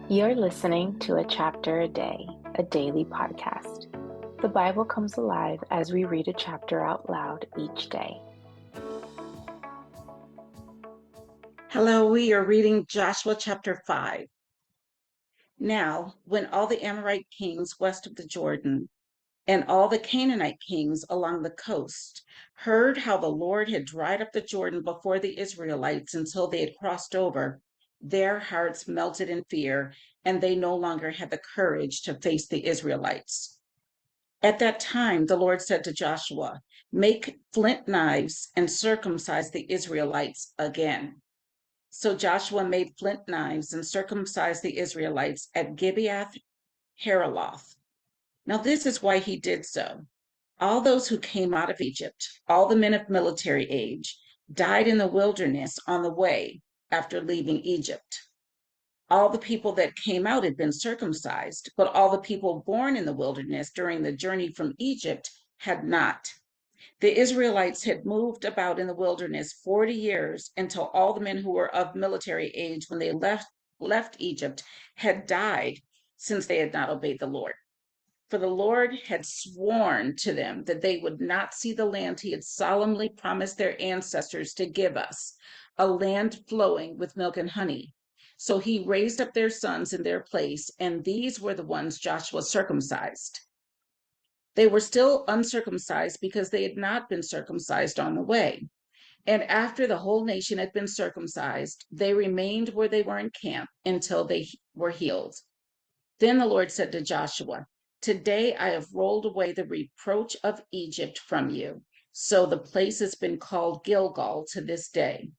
You're listening to A Chapter a Day, a daily podcast. The Bible comes alive as we read a chapter out loud each day. Hello, we are reading Joshua chapter 5. Now, when all the Amorite kings west of the Jordan and all the Canaanite kings along the coast heard how the Lord had dried up the Jordan before the Israelites until they had crossed over, their hearts melted in fear, and they no longer had the courage to face the Israelites. At that time, the Lord said to Joshua, "Make flint knives and circumcise the Israelites again." So Joshua made flint knives and circumcised the Israelites at Gibeath Haraloth. Now, this is why he did so. All those who came out of Egypt, all the men of military age, died in the wilderness on the way after leaving Egypt. All the people that came out had been circumcised, but all the people born in the wilderness during the journey from Egypt had not. The Israelites had moved about in the wilderness 40 years until all the men who were of military age when they left Egypt had died, since they had not obeyed the Lord. For the Lord had sworn to them that they would not see the land he had solemnly promised their ancestors to give us, a land flowing with milk and honey. So he raised up their sons in their place, and these were the ones Joshua circumcised. They were still uncircumcised because they had not been circumcised on the way. And after the whole nation had been circumcised, they remained where they were encamped until they were healed. Then the Lord said to Joshua, "Today I have rolled away the reproach of Egypt from you." So the place has been called Gilgal to this day.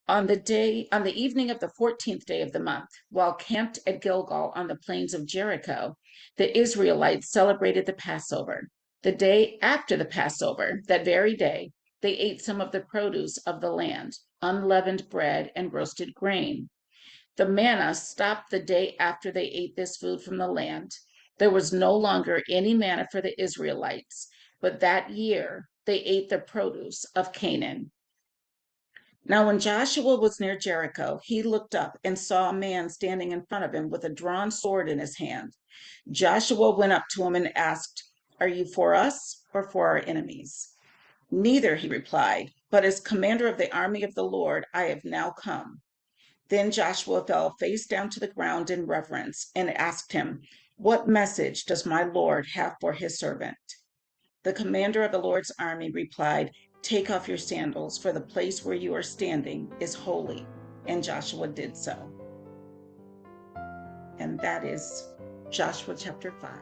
On the evening of the 14th day of the month, while camped at Gilgal on the plains of Jericho, the Israelites celebrated the Passover. The day after the Passover, that very day, they ate some of the produce of the land, unleavened bread and roasted grain. The manna stopped the day after they ate this food from the land. There was no longer any manna for the Israelites, but that year they ate the produce of Canaan. Now, when Joshua was near Jericho, he looked up and saw a man standing in front of him with a drawn sword in his hand. Joshua went up to him and asked, "Are you for us or for our enemies?" "Neither," he replied, "but as commander of the army of the Lord, I have now come." Then Joshua fell face down to the ground in reverence and asked him, "What message does my Lord have for his servant?" The commander of the Lord's army replied, "Take off your sandals, for the place where you are standing is holy." And Joshua did so. And that is Joshua chapter 5.